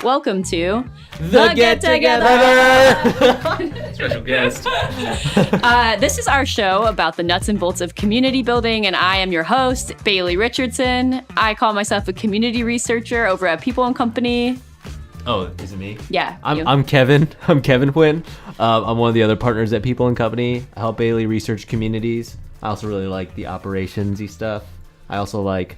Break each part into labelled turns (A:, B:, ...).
A: Welcome to
B: The Get Together!
C: Special guest.
A: This is our show about the nuts and bolts of community building, and I am your host, Bailey Richardson. I call myself a community researcher over at People and Company.
C: Oh, is it me?
A: Yeah.
B: I'm Kevin. I'm Kevin Quinn. I'm one of the other partners at People and Company. I help Bailey research communities. I also really like the operations-y stuff. I also like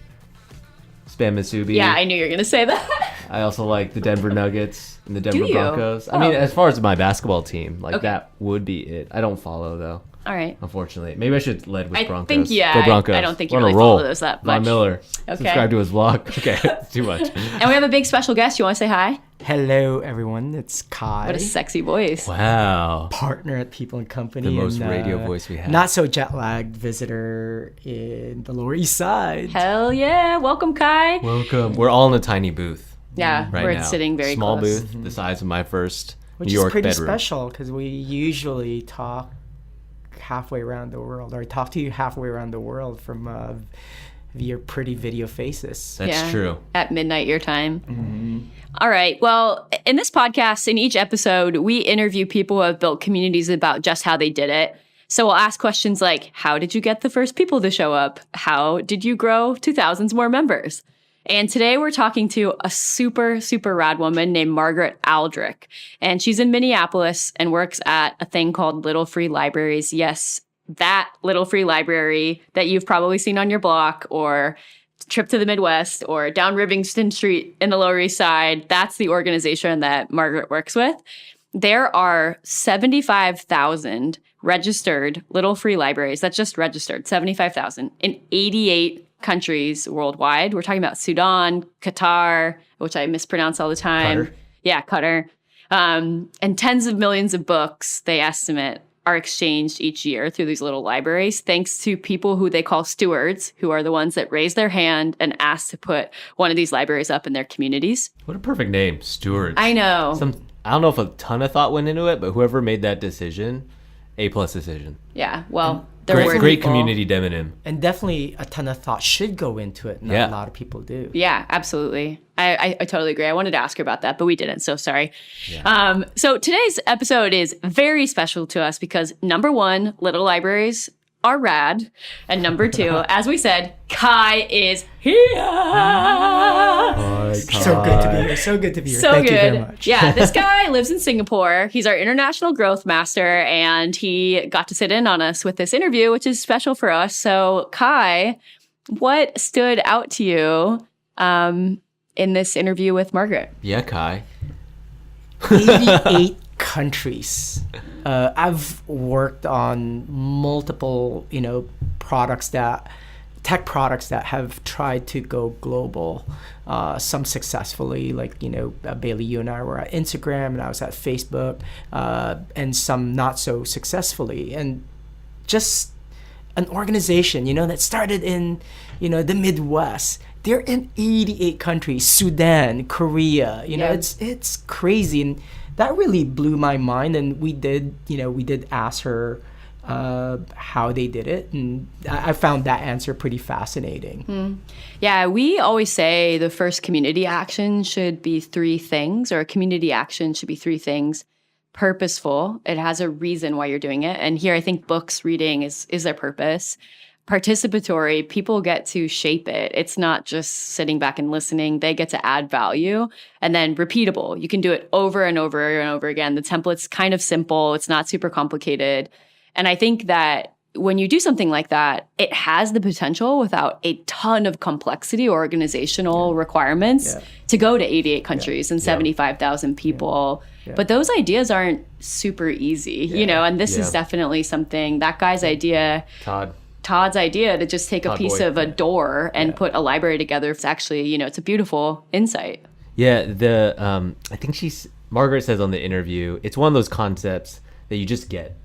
B: Spam Masubi.
A: Yeah, I knew you were going to say that.
B: I also like the Denver Nuggets and the Denver
A: Do you?
B: Broncos.
A: Oh.
B: I mean, as far as my basketball team, like
A: Okay.
B: that would be it. I don't follow though,
A: All right.
B: unfortunately. Maybe I should lead with
A: I
B: Broncos.
A: think, yeah,
B: Go Broncos.
A: I don't think you
B: We're on a
A: really
B: roll.
A: follow those that
B: Von
A: much.
B: Miller.
A: Okay.
B: Subscribe to his vlog. Okay, it's too much.
A: And we have a big special guest. You want to say hi?
D: Hello, everyone. It's Kai.
A: What a sexy voice.
B: Wow.
D: Partner at People and Company.
B: The most
D: and,
B: radio voice we have.
D: Not so jet lagged visitor in the Lower East Side.
A: Hell yeah. Welcome, Kai.
B: Welcome. We're all in a tiny booth.
A: Yeah,
B: Right
A: we're
B: now.
A: sitting very
B: Small
A: close.
B: booth, the size of my first
D: Which
B: New York
D: is pretty
B: bedroom.
D: special because we usually talk halfway around the world, or talk to you halfway around the world from your pretty video faces.
B: That's true.
A: At midnight your time. All right. Well, in this podcast, in each episode, we interview people who have built communities about just how they did it. So we'll ask questions like, how did you get the first people to show up? How did you grow to thousands more members? And today we're talking to a super, super rad woman named Margaret Aldrich. And she's in Minneapolis and works at a thing called Little Free Libraries. Yes, that Little Free Library that you've probably seen on your block, or Trip to the Midwest, or down Livingston Street in the Lower East Side. That's the organization that Margaret works with. There are 75,000 registered Little Free Libraries. That's just registered, 75,000 in 88 countries worldwide. We're talking about Sudan, Qatar, which I mispronounce all the time.
B: Qatar.
A: Yeah, Qatar. And tens of millions of books, they estimate, are exchanged each year through these little libraries, thanks to people who they call stewards, who are the ones that raise their hand and ask to put one of these libraries up in their communities.
B: What a perfect name, Stewards.
A: I know.
B: I don't know if a ton of thought went into it, but whoever made that decision, A+ decision.
A: Yeah, well, they're worth
B: Great
A: people.
B: community demonym.
D: And definitely a ton of thought should go into it. Not
B: Yeah.
D: a lot of people do.
A: Yeah, absolutely. I totally agree. I wanted to ask her about that, but we didn't, so sorry. So today's episode is very special to us because, number one, little libraries are rad. And number two, as we said, Kai is here.
D: So good to be here. So good to be here.
A: So
D: Thank
A: good.
D: you very much.
A: Yeah, this guy lives in Singapore. He's our international growth master, and he got to sit in on us with this interview, which is special for us. So, Kai, what stood out to you in this interview with Margaret?
B: Yeah, Kai.
D: 88 countries. I've worked on multiple, tech products that have tried to go global. Some successfully, like, Bailey, you and I were at Instagram and I was at Facebook, and some not so successfully. And just an organization, that started in, the Midwest. They're in 88 countries, Sudan, Korea, it's crazy. And that really blew my mind. And we did ask her how they did it. And I found that answer pretty fascinating.
A: Yeah, we always say the first community action should be three things, or a community action should be three things. Purposeful, it has a reason why you're doing it. And here I think books, reading is their purpose. Participatory, people get to shape it. It's not just sitting back and listening. They get to add value. And then repeatable. You can do it over and over and over again. The template's kind of simple. It's not super complicated. And I think that when you do something like that, it has the potential, without a ton of complexity or organizational requirements, to go to 88 countries and 75,000 people. But those ideas aren't super easy, and this is definitely something, that guy's idea, Todd's idea to just take a piece of a door and put a library together. It's actually, it's a beautiful insight.
B: Yeah, I think Margaret says on the interview, it's one of those concepts that you just get.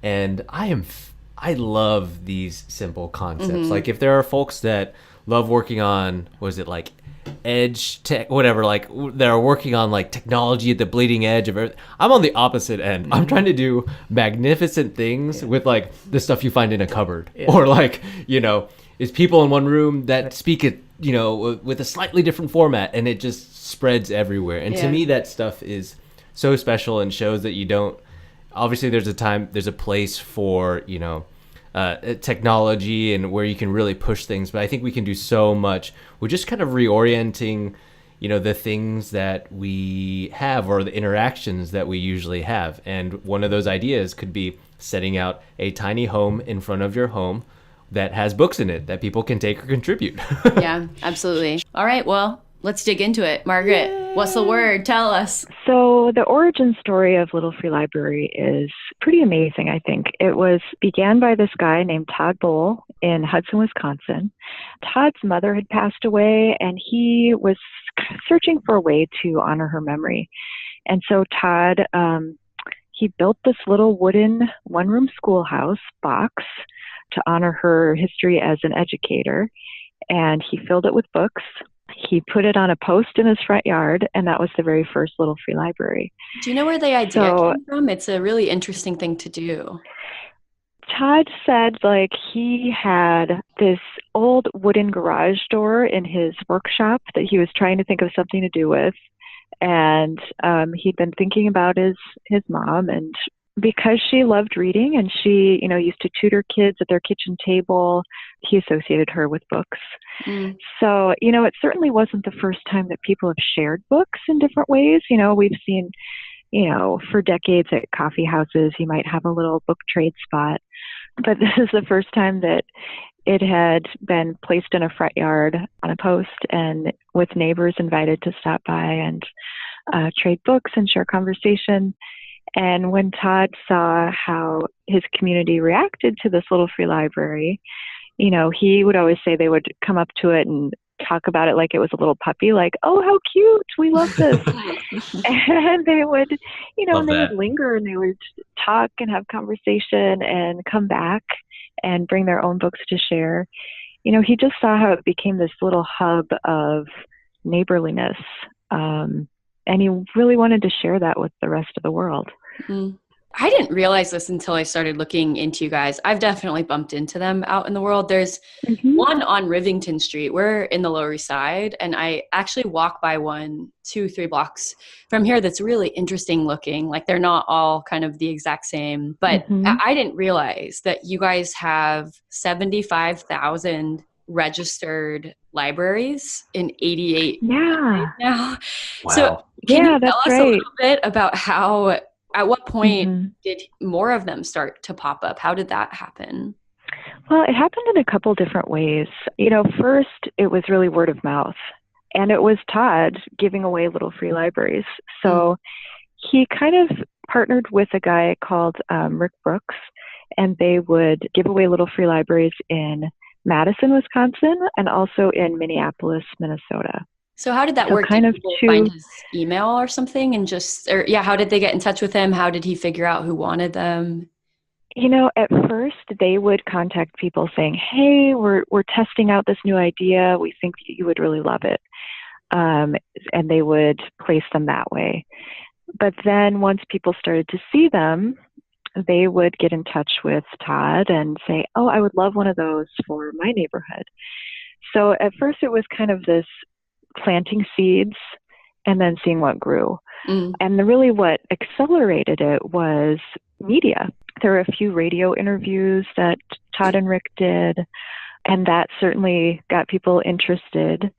B: And I love these simple concepts. Like, if there are folks that love working on, like edge tech, whatever, like that are working on like technology at the bleeding edge of everything. I'm on the opposite end. I'm trying to do magnificent things with like the stuff you find in a cupboard, or like, is people in one room that speak it, you know, with a slightly different format, and it just spreads everywhere. And to me, that stuff is so special and shows that you don't. Obviously, there's a place for, you know, technology and where you can really push things, but I think we can do so much. We're just kind of reorienting, you know, the things that we have or the interactions that we usually have. And one of those ideas could be setting out a tiny home in front of your home that has books in it that people can take or contribute.
A: Yeah, absolutely. All right, well, let's dig into it. Margaret, what's the word? Tell us.
C: So the origin story of Little Free Library is pretty amazing, I think. It began by this guy named Todd Bol in Hudson, Wisconsin. Todd's mother had passed away, and he was searching for a way to honor her memory. And so Todd, he built this little wooden one-room schoolhouse box to honor her history as an educator, and he filled it with books. He put it on a post in his front yard, and that was the very first Little Free Library.
A: Do you know where the idea came from? It's a really interesting thing to do.
C: Todd said, like, he had this old wooden garage door in his workshop that he was trying to think of something to do with. And he'd been thinking about his mom, and because she loved reading and she, you know, used to tutor kids at their kitchen table, he associated her with books. So, you know, it certainly wasn't the first time that people have shared books in different ways. You know, we've seen, you know, for decades at coffee houses, you might have a little book trade spot. But this is the first time that it had been placed in a front yard on a post, and with neighbors invited to stop by and trade books and share conversation. And when Todd saw how his community reacted to this Little Free Library, you know, he would always say they would come up to it and talk about it like it was a little puppy, like, oh, how cute, we love this. And they would, you know, and they would linger and they would talk and have conversation and come back and bring their own books to share. You know, he just saw how it became this little hub of neighborliness. And he really wanted to share that with the rest of the world.
A: I didn't realize this until I started looking into you guys. I've definitely bumped into them out in the world. There's one on Rivington Street. We're in the Lower East Side, and I actually walk by one 2-3 blocks from here that's really interesting looking. Like, they're not all kind of the exact same, but I didn't realize that you guys have 75,000 registered libraries in 88
C: Yeah.
A: now.
B: Wow.
A: So can you
C: that's
A: tell us a little bit about how, at what point did more of them start to pop up? How did that happen?
C: Well, it happened in a couple different ways. You know, first, it was really word of mouth, and it was Todd giving away Little Free Libraries. So he kind of partnered with a guy called Rick Brooks, and they would give away Little Free Libraries in Madison, Wisconsin, and also in Minneapolis, Minnesota.
A: So how did that work?
C: Kind
A: did
C: of
A: people find his email or something and how did they get in touch with him? How did he figure out who wanted them?
C: You know, at first they would contact people saying, hey, we're testing out this new idea. We think you would really love it. And they would place them that way. But then once people started to see them, they would get in touch with Todd and say, oh, I would love one of those for my neighborhood. So at first it was kind of this planting seeds and then seeing what grew. And really what accelerated it was media. There were a few radio interviews that Todd and Rick did, and that certainly got people interested.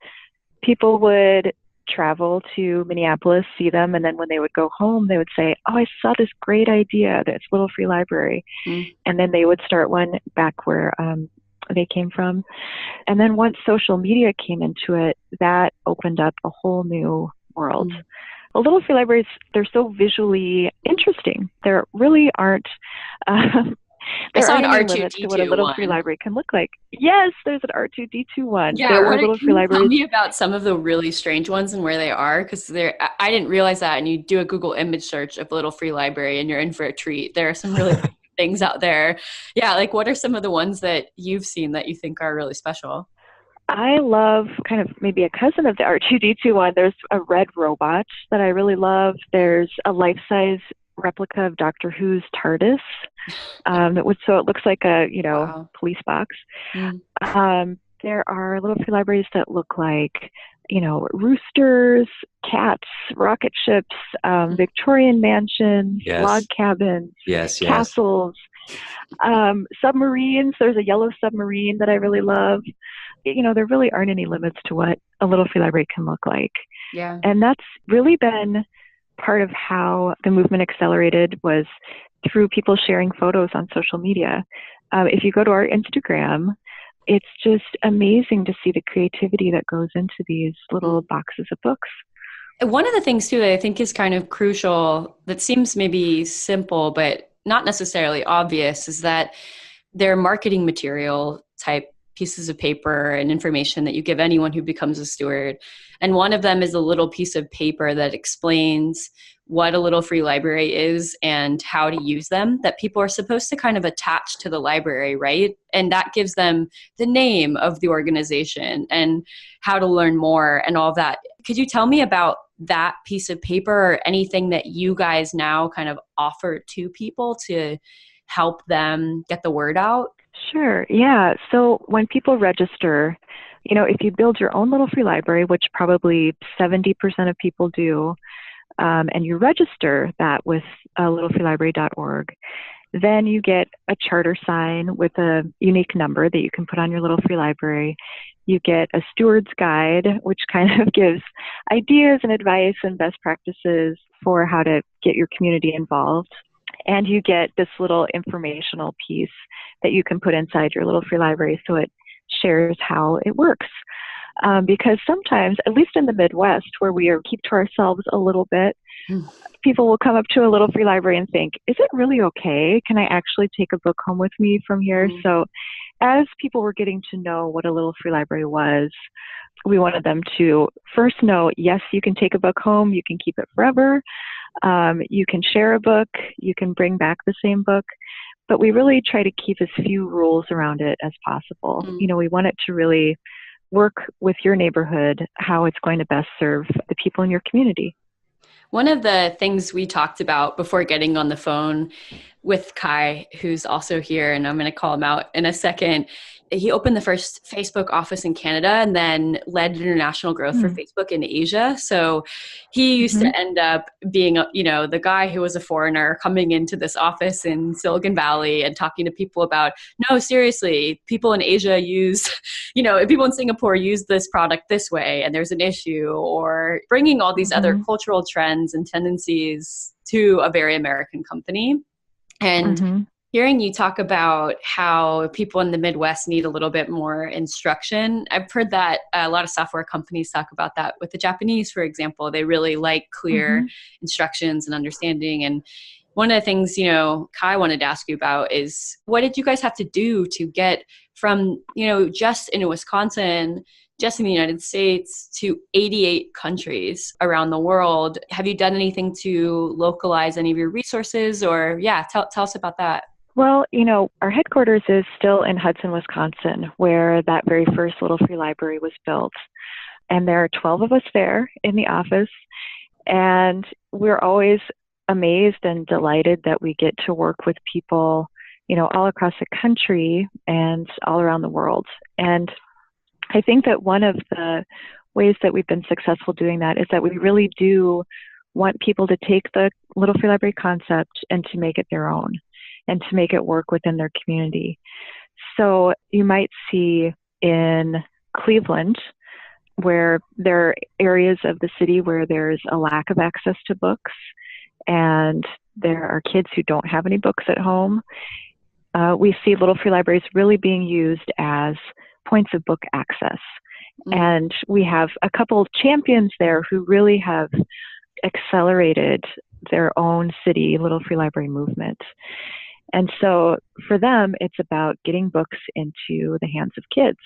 C: People would travel to Minneapolis, see them, and then when they would go home, they would say, oh, I saw this great idea, this Little Free Library. And then they would start one back where they came from. And then once social media came into it, that opened up a whole new world. Well, Little Free Libraries, they're so visually interesting. There really aren't there aren't any limits to what a Little Free Library can look like. Yes, there's an R2D2 one.
A: Yeah, can you tell me about some of the really strange ones and where they are? Because I didn't realize that. And you do a Google image search of Little Free Library and you're in for a treat. There are some really things out there. Yeah, like what are some of the ones that you've seen that you think are really special?
C: I love kind of maybe a cousin of the R2D2 one. There's a red robot that I really love. There's a life-size replica of Doctor Who's TARDIS So it looks like a,
A: Wow.
C: police box.
A: Mm.
C: There are little free libraries that look like, roosters, cats, rocket ships, Victorian mansions, log
E: Yes.
C: cabins,
E: Yes. Yes.
C: castles, submarines. There's a yellow submarine that I really love. There really aren't any limits to what a little free library can look like.
A: Yeah.
C: And that's really been part of how the movement accelerated, was through people sharing photos on social media. If you go to our Instagram, it's just amazing to see the creativity that goes into these little boxes of books.
A: One of the things too that I think is kind of crucial, that seems maybe simple, but not necessarily obvious, is that they're marketing material type pieces of paper and information that you give anyone who becomes a steward. And one of them is a little piece of paper that explains what a little free library is and how to use them, that people are supposed to kind of attach to the library, right? And that gives them the name of the organization and how to learn more and all that. Could you tell me about that piece of paper, or anything that you guys now kind of offer to people to help them get the word out?
C: Sure. Yeah. So when people register, if you build your own little free library, which probably 70% of people do, and you register that with littlefreelibrary.org, then you get a charter sign with a unique number that you can put on your little free library. You get a steward's guide, which kind of gives ideas and advice and best practices for how to get your community involved. And you get this little informational piece that you can put inside your little free library, so it shares how it works. Because sometimes, at least in the Midwest, where we keep to ourselves a little bit, people will come up to a little free library and think, is it really okay? Can I actually take a book home with me from here? So as people were getting to know what a little free library was, we wanted them to first know, yes, you can take a book home, you can keep it forever. You can share a book, you can bring back the same book, but we really try to keep as few rules around it as possible. We want it to really work with your neighborhood, how it's going to best serve the people in your community.
A: One of the things we talked about before getting on the phone with Kai, who's also here, and I'm going to call him out in a second, he opened the first Facebook office in Canada and then led international growth for Facebook in Asia. So he used to end up being, the guy who was a foreigner coming into this office in Silicon Valley and talking to people about, no, seriously, people in Asia use, people in Singapore use this product this way and there's an issue, or bringing all these other cultural trends and tendencies to a very American company. And hearing you talk about how people in the Midwest need a little bit more instruction, I've heard that a lot of software companies talk about that with the Japanese, for example. They really like clear instructions and understanding. And one of the things, Kai wanted to ask you about is, what did you guys have to do to get from, just in Wisconsin, just in the United States, to 88 countries around the world? Have you done anything to localize any of your resources, or tell us about that?
C: Well, our headquarters is still in Hudson, Wisconsin, where that very first little free library was built. And there are 12 of us there in the office. And we're always amazed and delighted that we get to work with people, all across the country and all around the world. And I think that one of the ways that we've been successful doing that is that we really do want people to take the little free library concept and to make it their own, and to make it work within their community. So you might see in Cleveland, where there are areas of the city where there's a lack of access to books, and there are kids who don't have any books at home. We see little free libraries really being used as points of book access. And we have a couple of champions there who really have accelerated their own city little free library movement. And so for them, it's about getting books into the hands of kids.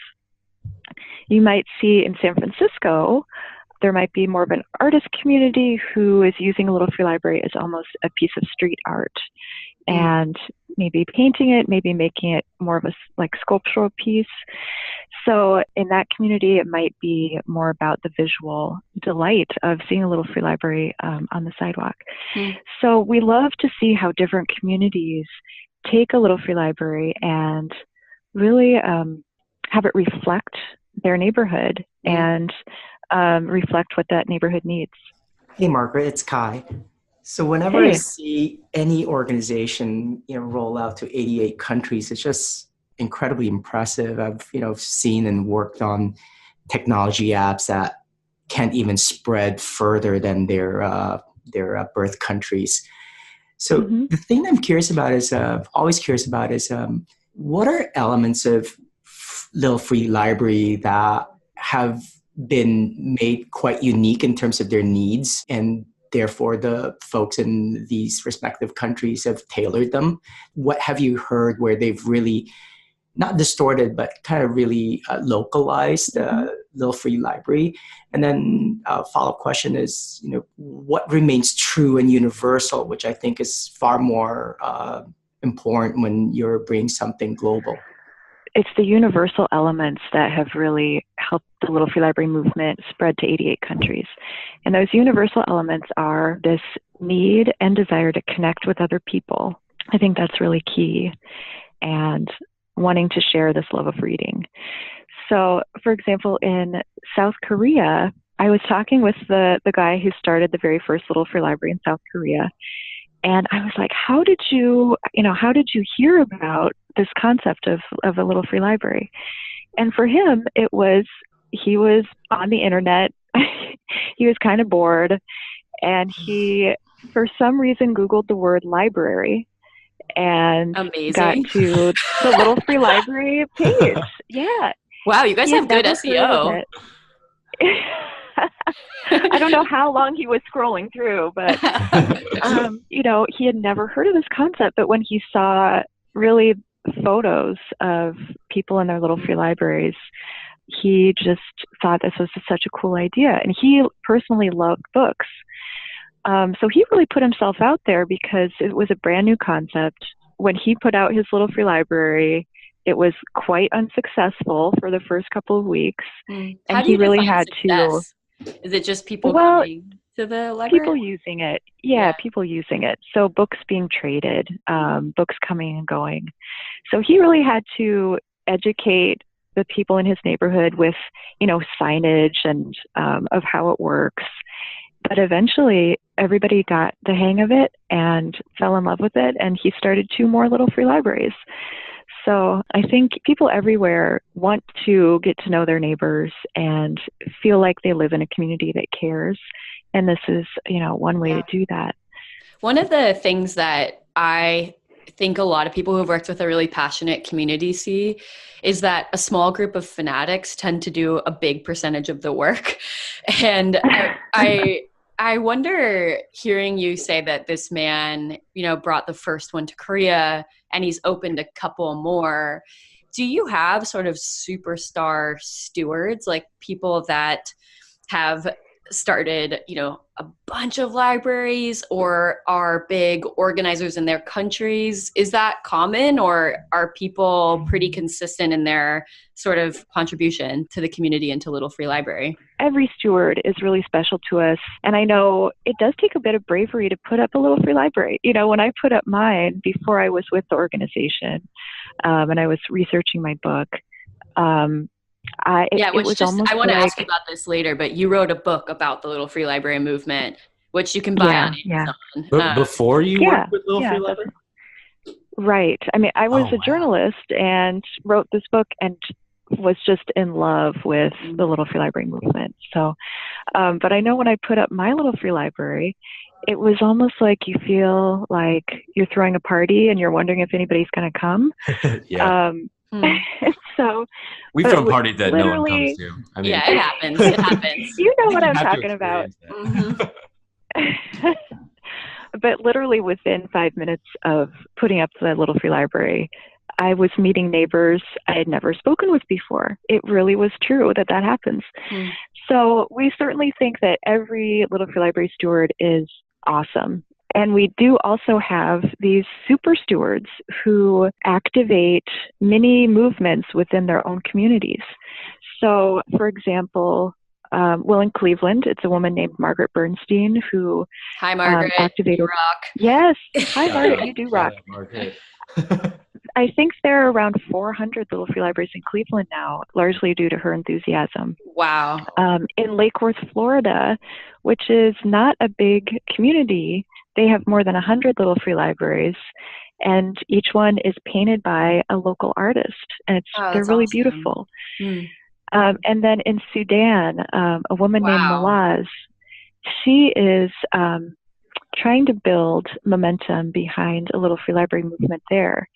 C: You might see in San Francisco, there might be more of an artist community who is using a little free library as almost a piece of street art, and maybe painting it, maybe making it more of a sculptural piece. So in that community, it might be more about the visual delight of seeing a little free library on the sidewalk. So we love to see how different communities take a little free library and really have it reflect their neighborhood and reflect what that neighborhood needs.
D: Hey, Margaret, it's Kai. So whenever I see any organization, roll out to 88 countries, it's just incredibly impressive. I've, seen and worked on technology apps that can't even spread further than their birth countries. So the thing I'm curious about is, always curious about is, what are elements of Little Free Library that have been made quite unique in terms of their needs, and therefore the folks in these respective countries have tailored them? What have you heard where they've really not distorted, but kind of really localized Little Free Library? And then a follow-up question is, what remains true and universal, which I think is far more important when you're bringing something global?
C: It's the universal elements that have really helped the Little Free Library movement spread to 88 countries. And those universal elements are this need and desire to connect with other people. I think that's really key. And wanting to share this love of reading. So, for example, in South Korea, I was talking with the guy who started the very first Little Free Library in South Korea. And I was like, how did you hear about this concept of a Little Free Library? And for him, he was on the internet. He was kind of bored. And he, for some reason, Googled the word library and got to the Little Free Library page. Yeah.
A: Wow, you guys have good SEO.
C: I don't know how long he was scrolling through, but he had never heard of this concept. But when he saw really photos of people in their Little Free Libraries, he just thought this was such a cool idea. And he personally loved books. So he really put himself out there because it was a brand new concept. When he put out his Little Free Library, it was quite unsuccessful for the first couple of weeks. And he really had
A: success? Is it just people coming to the library?
C: People using it. Yeah, people using it. So books being traded, books coming and going. So he really had to educate the people in his neighborhood with, signage and of how it works. But eventually everybody got the hang of it and fell in love with it. And he started 2 more Little Free Libraries. So I think people everywhere want to get to know their neighbors and feel like they live in a community that cares. And this is, one way to do that.
A: One of the things that I think a lot of people who have worked with a really passionate community see is that a small group of fanatics tend to do a big percentage of the work. And I wonder, hearing you say that this man, brought the first one to Korea and he's opened a couple more, do you have sort of superstar stewards, like people that have started, a bunch of libraries or are big organizers in their countries? Is that common, or are people pretty consistent in their sort of contribution to the community and to Little Free Library?
C: Every steward is really special to us. And I know it does take a bit of bravery to put up a Little Free Library. When I put up mine before I was with the organization, and I was researching my book, I want
A: to ask you about this later, but you wrote a book about the Little Free Library movement, which you can buy on Amazon.
B: But before you worked with Little Free Library?
C: Right. I mean, I was a journalist and wrote this book and was just in love with the Little Free Library movement. So, but I know when I put up my Little Free Library, it was almost like you feel like you're throwing a party and you're wondering if anybody's going to come. So
E: we've thrown parties that no one comes to. I mean,
A: it happens. It happens.
C: You know what I'm talking about. But literally within 5 minutes of putting up the Little Free Library, I was meeting neighbors I had never spoken with before. It really was true that happens. So we certainly think that every Little Free Library steward is awesome. And we do also have these super stewards who activate mini movements within their own communities. So, for example, in Cleveland, it's a woman named Margaret Bernstein who
A: Hi, Margaret.
C: activated.
A: You rock.
C: Yes. Hi, Margaret. You do rock.
B: Margaret.
C: I think there are around 400 little free libraries in Cleveland now, largely due to her enthusiasm.
A: Wow.
C: In Lake Worth, Florida, which is not a big community, they have more than 100 little free libraries, and each one is painted by a local artist, and they're really
A: awesome.
C: beautiful. And then in Sudan, a woman named Malaz, she is trying to build momentum behind a little free library movement there.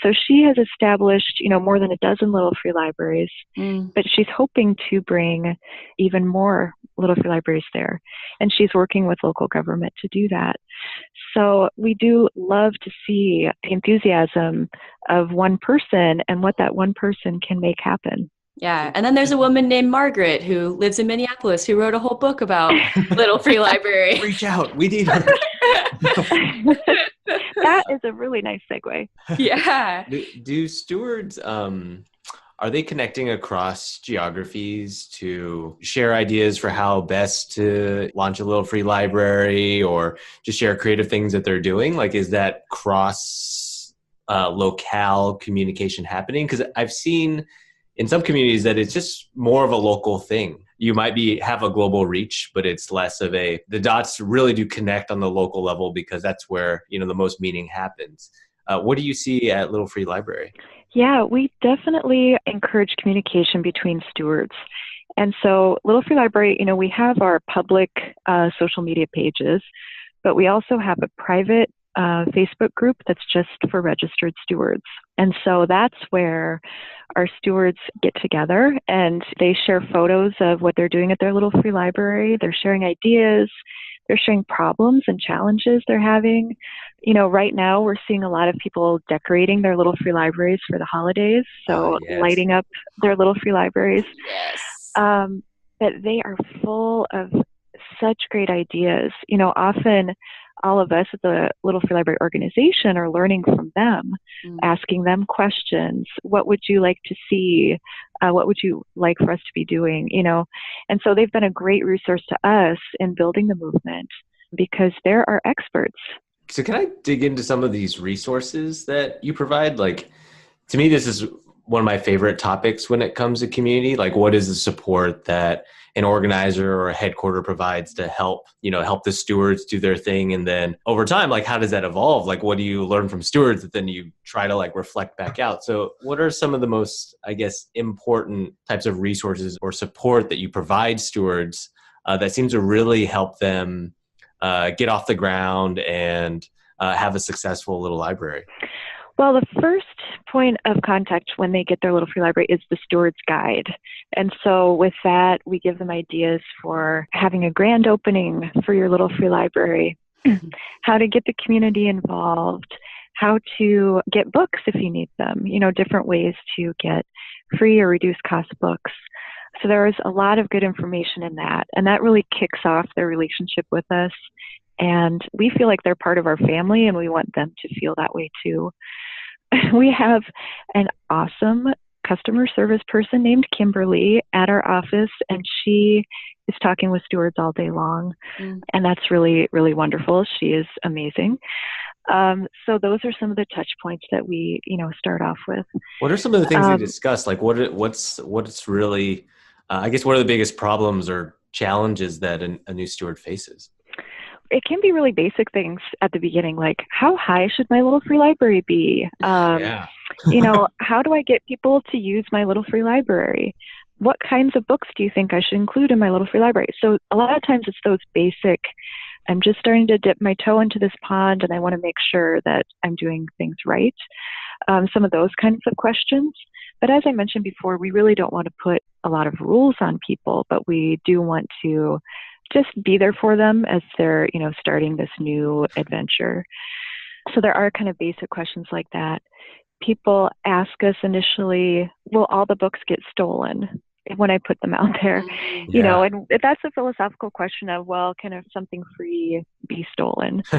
C: So she has established, more than a dozen little free libraries, but she's hoping to bring even more little free libraries there. And she's working with local government to do that. So we do love to see the enthusiasm of one person and what that one person can make happen.
A: Yeah. And then there's a woman named Margaret who lives in Minneapolis who wrote a whole book about Little Free Library.
B: Reach out. We need her.
C: That is a really nice segue.
A: Yeah.
B: Do stewards, are they connecting across geographies to share ideas for how best to launch a Little Free Library or just share creative things that they're doing? Like, is that cross locale communication happening? Because I've seen in some communities that it's just more of a local thing. You might have a global reach, but it's less of the dots really do connect on the local level because that's where, the most meaning happens. What do you see at Little Free Library?
C: Yeah, we definitely encourage communication between stewards. And so Little Free Library, we have our public social media pages, but we also have a private Facebook group that's just for registered stewards. And so that's where our stewards get together and they share photos of what they're doing at their Little Free Library. They're sharing ideas. They're sharing problems and challenges they're having. Right now we're seeing a lot of people decorating their Little Free Libraries for the holidays. So lighting up their Little Free Libraries.
A: Yes.
C: But they are full of such great ideas. Often all of us at the Little Free Library organization are learning from them, asking them questions. What would you like to see? What would you like for us to be doing? And so they've been a great resource to us in building the movement because they're our experts.
B: So can I dig into some of these resources that you provide? Like, to me, this is one of my favorite topics when it comes to community. Like, what is the support that an organizer or a headquarter provides to help the stewards do their thing? And then over time, like, how does that evolve? Like, what do you learn from stewards that then you try to reflect back out? So what are some of the most, important types of resources or support that you provide stewards that seems to really help them get off the ground and have a successful little library?
C: Well, the first point of contact when they get their Little Free Library is the Steward's Guide. And so with that, we give them ideas for having a grand opening for your Little Free Library, how to get the community involved, how to get books if you need them, different ways to get free or reduced cost books. So there is a lot of good information in that. And that really kicks off their relationship with us. And we feel like they're part of our family and we want them to feel that way too. We have an awesome customer service person named Kimberly at our office, and she is talking with stewards all day long. And that's really, really wonderful. She is amazing. So those are some of the touch points that we, start off with.
B: What are some of the things you discuss? Like what's really, what are the biggest problems or challenges that a new steward faces?
C: It can be really basic things at the beginning, like how high should my Little Free Library be? How do I get people to use my Little Free Library? What kinds of books do you think I should include in my Little Free Library? So a lot of times it's those basic, I'm just starting to dip my toe into this pond and I want to make sure that I'm doing things right. Some of those kinds of questions. But as I mentioned before, we really don't want to put a lot of rules on people, but we do want to just be there for them as they're, starting this new adventure. So there are kind of basic questions like that. People ask us initially, will all the books get stolen when I put them out there? And that's a philosophical question of, well, can something free be stolen?
B: Is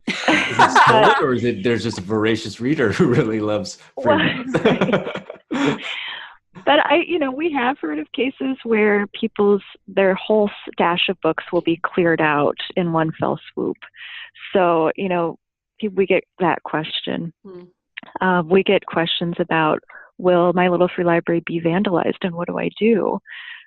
B: it stolen, or is it there's just a voracious reader who really loves free books?
C: But we have heard of cases where their whole stash of books will be cleared out in one fell swoop. So, we get that question.
A: Hmm.
C: We get questions about, will my little free library be vandalized and what do I do?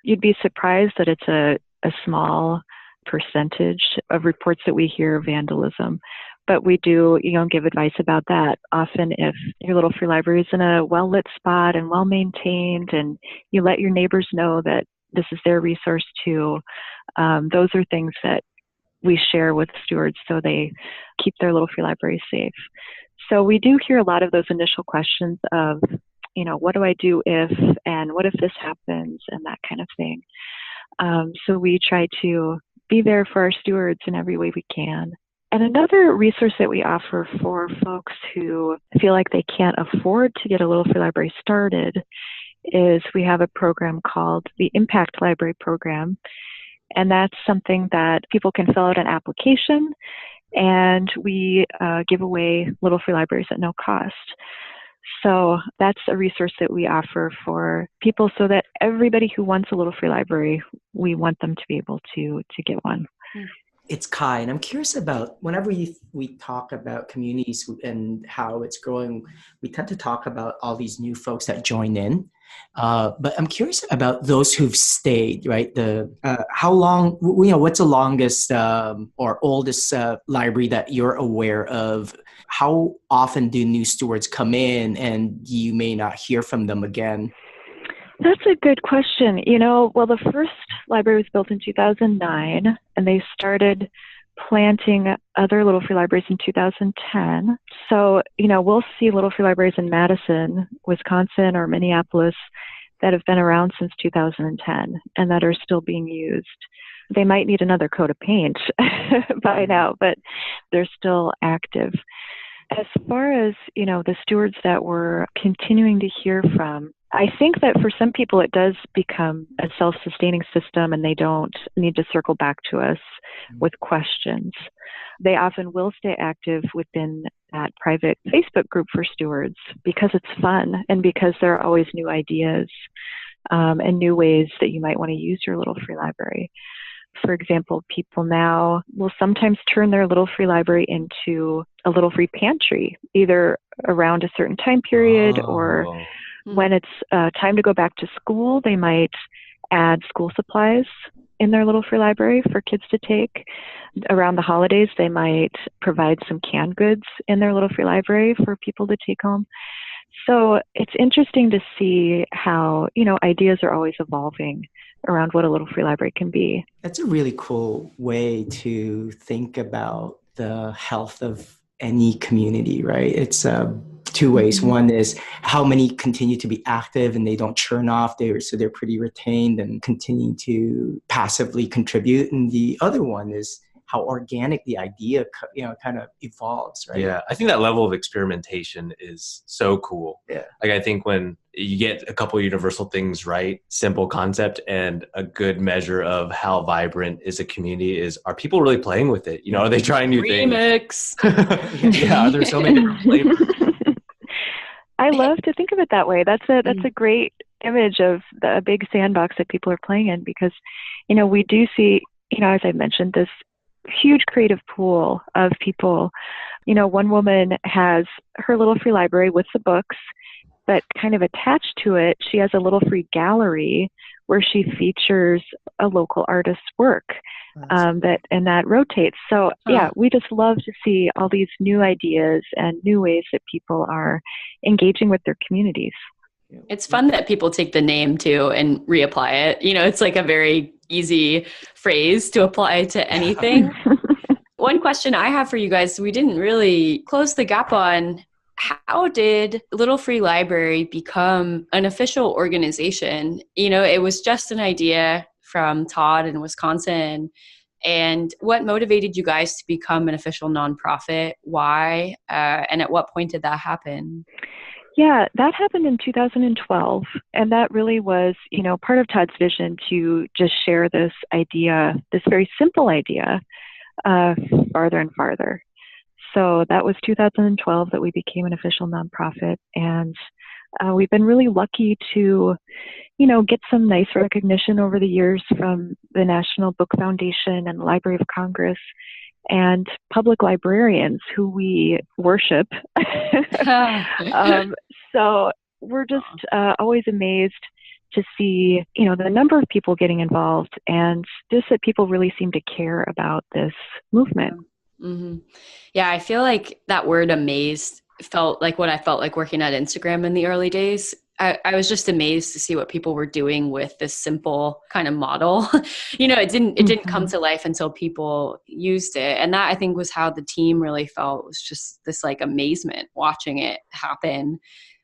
C: You'd be surprised that it's a small percentage of reports that we hear of vandalism. But we do, give advice about that. Often if your little free library is in a well-lit spot and well-maintained and you let your neighbors know that this is their resource too, those are things that we share with stewards so they keep their little free library safe. So we do hear a lot of those initial questions of, what do I do if, and what if this happens, and that kind of thing. So we try to be there for our stewards in every way we can. And another resource that we offer for folks who feel like they can't afford to get a little free library started is we have a program called the Impact Library Program. And that's something that people can fill out an application, and we give away little free libraries at no cost. So that's a resource that we offer for people so that everybody who wants a little free library, we want them to be able to get one.
D: It's Kai, and I'm curious about whenever we talk about communities and how it's growing, we tend to talk about all these new folks that join in. But I'm curious about those who've stayed, right? How long, what's the longest or oldest library that you're aware of? How often do new stewards come in and you may not hear from them again?
C: That's a good question. Well, the first library was built in 2009, and they started planting other little free libraries in 2010. So, we'll see little free libraries in Madison, Wisconsin, or Minneapolis that have been around since 2010 and that are still being used. They might need another coat of paint by now, but they're still active. As far as, the stewards that we're continuing to hear from, I think that for some people it does become a self-sustaining system and they don't need to circle back to us with questions. They often will stay active within that private Facebook group for stewards because it's fun and because there are always new ideas and new ways that you might want to use your little free library. For example, people now will sometimes turn their little free library into a little free pantry, either around a certain time period or when it's time to go back to school. They might add school supplies in their little free library for kids to take. Around the holidays, they might provide some canned goods in their little free library for people to take home. So it's interesting to see how, ideas are always evolving around what a little free library can be.
D: That's a really cool way to think about the health of any community, right? It's two ways. Mm-hmm. One is how many continue to be active and they don't churn off, so they're pretty retained and continue to passively contribute. And the other one is how organic the idea, kind of evolves, right?
E: Yeah, I think that level of experimentation is so cool.
D: Yeah.
E: Like I think when you get a couple of universal things right, simple concept and a good measure of how vibrant is a community is, are people really playing with it? Are they trying new
A: Remix.
E: things? Yeah, there's so many different flavors.
C: I love to think of it that way. That's a great image of a big sandbox that people are playing in because, we do see, as I mentioned, this huge creative pool of people. One woman has her little free library with the books, but kind of attached to it, she has a little free gallery where she features a local artist's work that rotates. So yeah, we just love to see all these new ideas and new ways that people are engaging with their communities.
A: It's fun that people take the name too and reapply it. It's like a very easy phrase to apply to anything. One question I have for you guys, we didn't really close the gap on, how did Little Free Library become an official organization? It was just an idea from Todd in Wisconsin. And what motivated you guys to become an official nonprofit? Why? And at what point did that happen?
C: Yeah, that happened in 2012. And that really was, part of Todd's vision to just share this idea, this very simple idea, farther and farther. So that was 2012 that we became an official nonprofit. And we've been really lucky to, get some nice recognition over the years from the National Book Foundation and the Library of Congress. and public librarians who we worship. So we're just always amazed to see, the number of people getting involved and just that people really seem to care about this movement.
A: Mm-hmm. Yeah, I feel like that word amazed felt like what I felt like working at Instagram in the early days. I was just amazed to see what people were doing with this simple kind of model. It didn't come to life until people used it. And that, I think, was how the team really felt, was just this like amazement watching it happen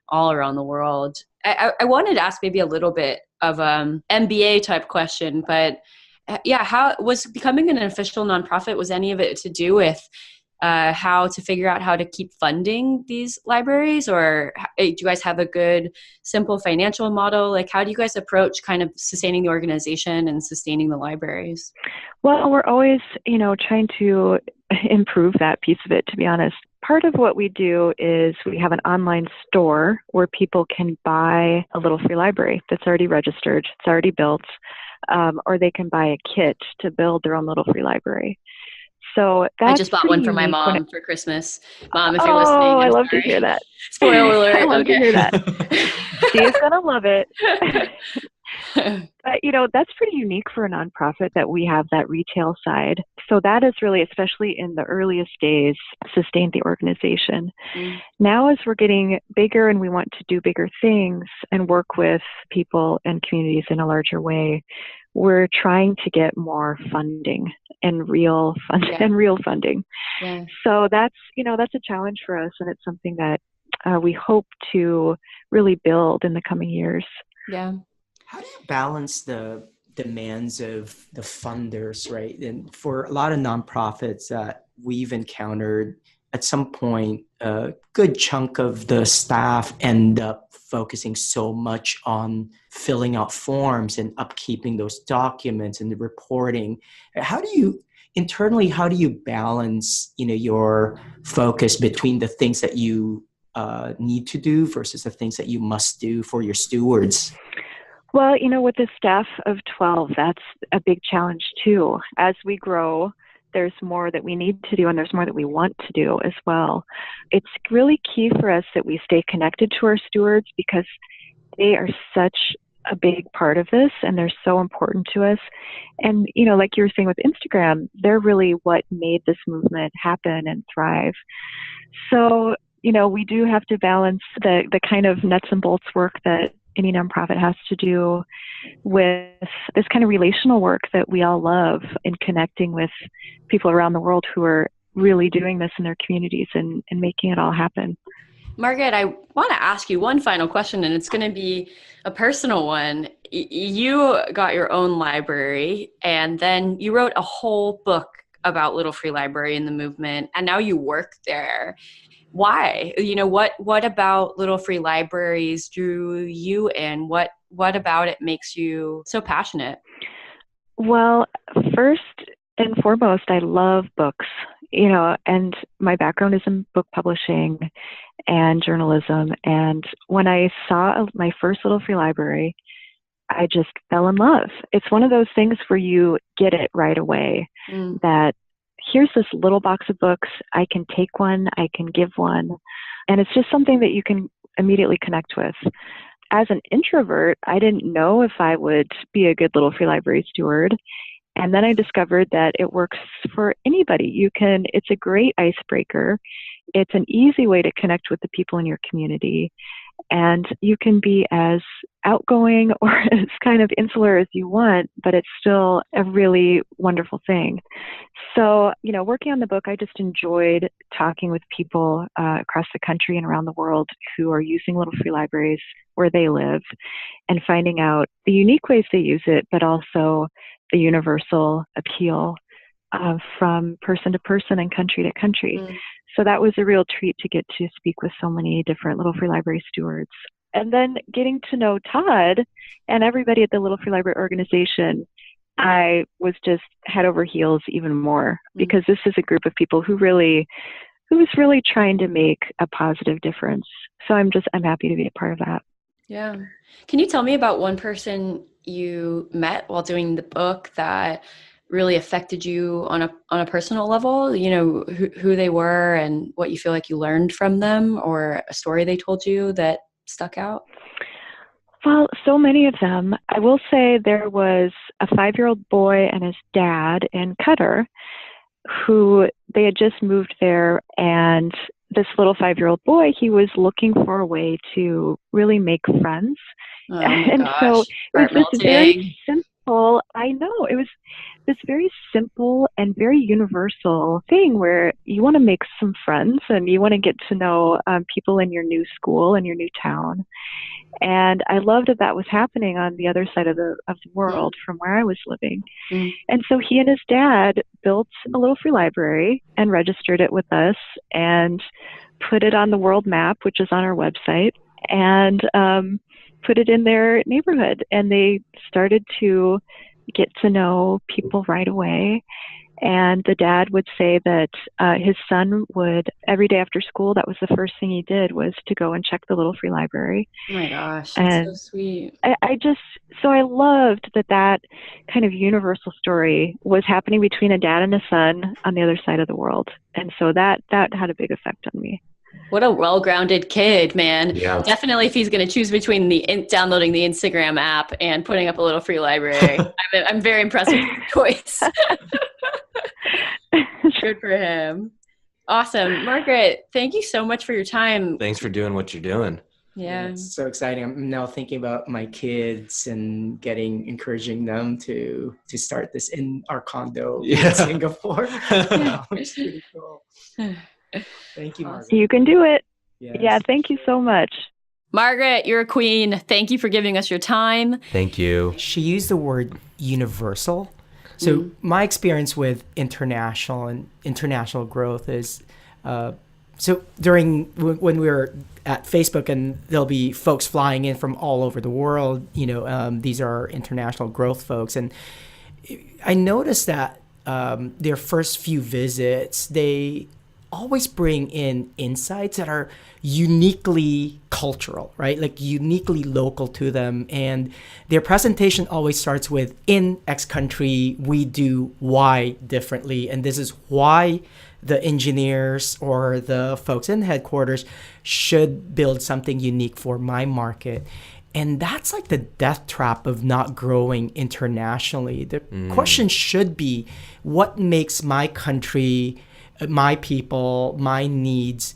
A: all around the world. I wanted to ask maybe a little bit of MBA type question, but how was becoming an official nonprofit, was any of it to do with how to figure out how to keep funding these libraries, or do you guys have a good, simple financial model? Like, how do you guys approach kind of sustaining the organization and sustaining the libraries?
C: Well, we're always, trying to improve that piece of it, to be honest. Part of what we do is we have an online store where people can buy a little free library that's already registered, it's already built, or they can buy a kit to build their own little free library. So that's
A: I just bought one for my mom for Christmas. Mom, if you're listening,
C: I love
A: sorry.
C: to hear that.
A: Spoiler alert.
C: I love to hear that. She's gonna love it. But that's pretty unique for a nonprofit that we have that retail side. So that is really, especially in the earliest days, sustained the organization. Now, as we're getting bigger and we want to do bigger things and work with people and communities in a larger way, we're trying to get more funding and real funding. Yeah. So that's a challenge for us, and it's something that we hope to really build in the coming years.
A: Yeah.
D: How do you balance the demands of the funders, right? And for a lot of nonprofits that we've encountered, at some point, a good chunk of the staff end up focusing so much on filling out forms and upkeeping those documents and the reporting. How do you balance, your focus between the things that you need to do versus the things that you must do for your stewards?
C: Well, with a staff of 12, that's a big challenge too. As we grow, there's more that we need to do, and there's more that we want to do as well. It's really key for us that we stay connected to our stewards, because they are such a big part of this, and they're so important to us. And, like you were saying with Instagram, they're really what made this movement happen and thrive. So, we do have to balance the kind of nuts and bolts work that any nonprofit has to do with this kind of relational work that we all love in connecting with people around the world who are really doing this in their communities and making it all happen.
A: Margaret, I want to ask you one final question, and it's going to be a personal one. You got your own library, and then you wrote a whole book about Little Free Library and the movement, and now you work there. Why? What about Little Free Libraries drew you in? What about it makes you so passionate?
C: Well, first and foremost, I love books, and my background is in book publishing and journalism. And when I saw my first Little Free Library, I just fell in love. It's one of those things where you get it right away, that here's this little box of books. I can take one, I can give one. And it's just something that you can immediately connect with. As an introvert, I didn't know if I would be a good Little Free Library steward. And then I discovered that it works for anybody. It's a great icebreaker. It's an easy way to connect with the people in your community. And you can be as outgoing or as kind of insular as you want, but it's still a really wonderful thing. So, working on the book, I just enjoyed talking with people across the country and around the world who are using Little Free Libraries where they live, and finding out the unique ways they use it, but also the universal appeal from person to person and country to country. So that was a real treat to get to speak with so many different Little Free Library stewards. And then getting to know Todd and everybody at the Little Free Library organization, I was just head over heels even more, because this is a group of people who was really trying to make a positive difference. So I'm happy to be a part of that.
A: Yeah. Can you tell me about one person you met while doing the book that really affected you on a personal level? You know, who they were and what you feel like you learned from them, or a story they told you that stuck out?
C: Well, so many of them. I will say there was a 5-year-old boy and his dad in Qatar who they had just moved there, and this little 5-year-old boy, he was looking for a way to really make friends.
A: Oh
C: And
A: my
C: so
A: gosh.
C: it was this very
A: Melting.
C: simple, I know, it was this very simple and very universal thing where you want to make some friends and you want to get to know people in your new school and your new town. And I loved that that was happening on the other side of the world from where I was living.
A: Mm.
C: And so he and his dad built a little free library and registered it with us and put it on the world map, which is on our website, and put it in their neighborhood. And they started to get to know people right away. And the dad would say that his son would, every day after school, that was the first thing he did, was to go and check the little free library.
A: Oh my gosh, that's
C: And
A: so sweet.
C: I loved that kind of universal story was happening between a dad and a son on the other side of the world. And so that had a big effect on me.
A: What a well-grounded kid, man.
E: Yeah.
A: Definitely if he's going to choose between downloading the Instagram app and putting up a little free library. I'm very impressed with his choice. Good for him. Awesome. Margaret, thank you so much for your time.
E: Thanks for doing what you're doing.
A: Yeah.
D: It's so exciting. I'm now thinking about my kids and encouraging them to start this in our condo in Singapore. It's pretty cool. Thank you, Margaret.
C: You can do it.
D: Yes.
C: Yeah, thank you so much.
A: Margaret, you're a queen. Thank you for giving us your time.
B: Thank you.
D: She used the word universal. So my experience with international growth is, so during when we were at Facebook, and there'll be folks flying in from all over the world. These are international growth folks, and I noticed that their first few visits, they always bring in insights that are uniquely cultural, right? Like uniquely local to them. And their presentation always starts with, in X country, we do Y differently. And this is why the engineers or the folks in headquarters should build something unique for my market. And that's like the death trap of not growing internationally. The question should be, what makes my country, my people, my needs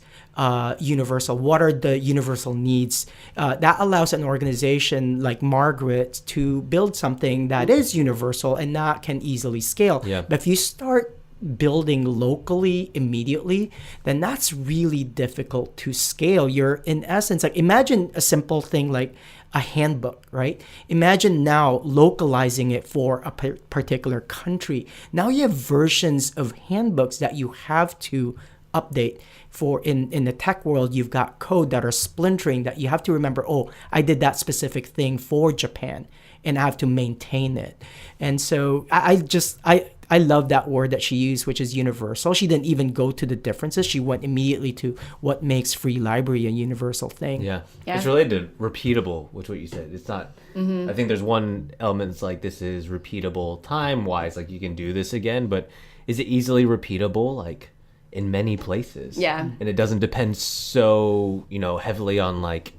D: universal? What are the universal needs? That allows an organization like Margaret to build something that is universal and that can easily scale.
B: Yeah.
D: But if you start building locally immediately, then that's really difficult to scale. You're, in essence, like, imagine a simple thing like a handbook, right? Imagine now localizing it for a particular country. Now you have versions of handbooks that you have to update. For in the tech world, you've got code that are splintering that you have to remember, oh, I did that specific thing for Japan and I have to maintain it. And so I love that word that she used, which is universal. She didn't even go to the differences. She went immediately to what makes free library a universal thing.
B: Yeah. It's related to repeatable, which what you said. It's not, I think there's one element that's like, this is repeatable time-wise, like you can do this again, but is it easily repeatable? Like, in many places.
A: Yeah.
B: And it doesn't depend so, heavily on like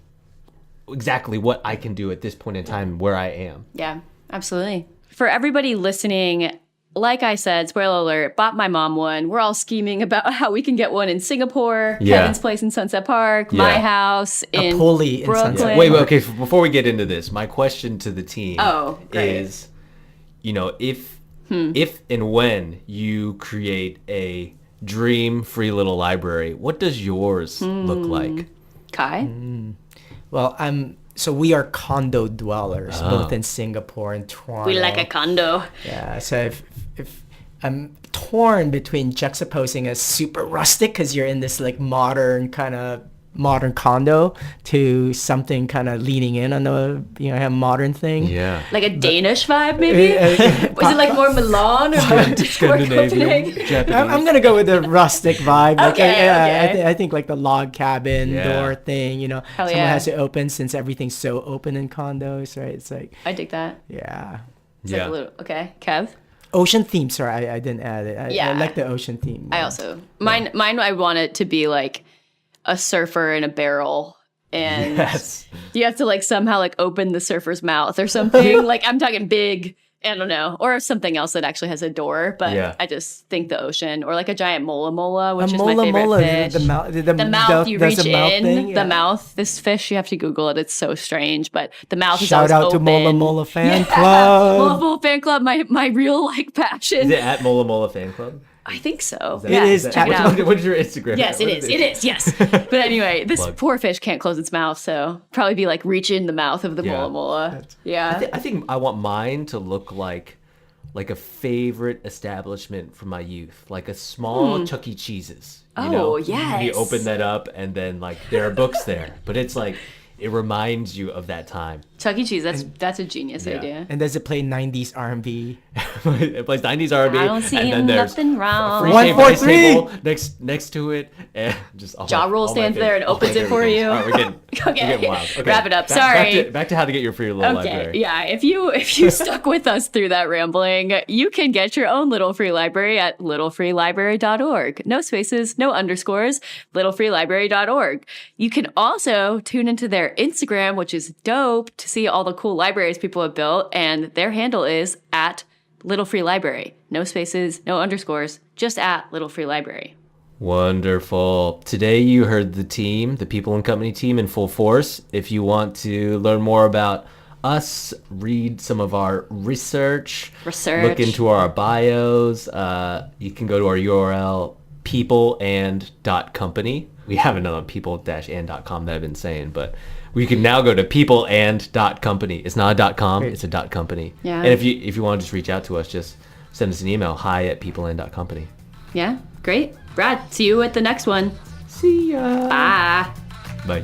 B: exactly what I can do at this point in time where I am.
A: Yeah, absolutely. For everybody listening, like I said, spoiler alert, bought my mom one. We're all scheming about how we can get one in Singapore, Kevin's place in Sunset Park, my house in
D: pulley in
A: Brooklyn.
D: Sunset
B: Wait, okay, before we get into this, my question to the team
A: great.
B: is, if and when you create a dream free little library, what does yours look like?
A: Kai?
D: Well, so we are condo dwellers, both in Singapore and Toronto.
A: We like a condo.
D: Yeah, so if I'm torn between juxtaposing a super rustic, because you're in this like modern condo, to something kind of leaning in on the modern thing.
B: Yeah.
A: Like a Danish vibe, maybe? Was it like more Milan or more
B: Scandinavian, Japanese?
D: I'm gonna go with the rustic vibe. Like,
A: Okay.
D: I think like the log cabin door thing.
A: Hell
D: someone
A: yeah.
D: has to open, since everything's so open in condos, right? It's like,
A: I dig that.
D: yeah.
A: It's like a little, okay. Kev?
D: Ocean theme. Sorry, I didn't add it. I like the ocean theme.
A: I also mine. I want it to be like a surfer in a barrel, and you have to like somehow like open the surfer's mouth or something. Like I'm talking big. I don't know, or something else that actually has a door. But I just think the ocean, or like a giant mola, which is my favorite fish. The mouth you reach in. The mouth. This fish, you have to Google it. It's so strange, but the mouth is always open.
D: Shout out to Mola Fan Club.
A: Mola Fan Club, my real like passion.
B: Is it at Mola Fan Club?
A: I think so.
D: It is.
A: Check it out.
B: What's your Instagram?
A: Yes, it is. It is. Yes. But anyway, this poor fish can't close its mouth, so probably be like reach in the mouth of the mola. Yeah.
B: I think I want mine to look like a favorite establishment from my youth, like a small Chuck E. Cheese's. You know?
A: Yes.
B: You open that up, and then like there are books there, but it's like it reminds you of that time.
A: Chuck E. Cheese. That's a genius idea.
D: And does it play 90s R&B?
B: It plays 90s R&B.
A: I don't see
B: and then there's
A: nothing wrong.
B: Free shaved ice table next to it, and just
A: Ja Rule stands there and opens it for you.
B: All right, we're getting wild. Okay.
A: Wrap it up. Sorry.
B: Back to how to get your free little library.
A: Yeah. If you stuck with us through that rambling, you can get your own little free library at littlefreelibrary.org. No spaces, no underscores. Littlefreelibrary.org. You can also tune into their Instagram, which is dope, to see all the cool libraries people have built, and their handle is at Little Free Library. No spaces, no underscores, just at Little Free Library.
B: Wonderful. Today you heard the team, the People and Company team in full force. If you want to learn more about us, read some of our research, look into our bios, you can go to our URL, peopleand.company. We have another people-and.com that I've been saying, but we can now go to peopleand.company. It's not a .com, it's a .company.
A: Yeah.
B: And if you want to just reach out to us, just send us an email, hi@peopleand.company.
A: Yeah, great. Brad, see you at the next one.
B: See ya.
A: Bye.
B: Bye.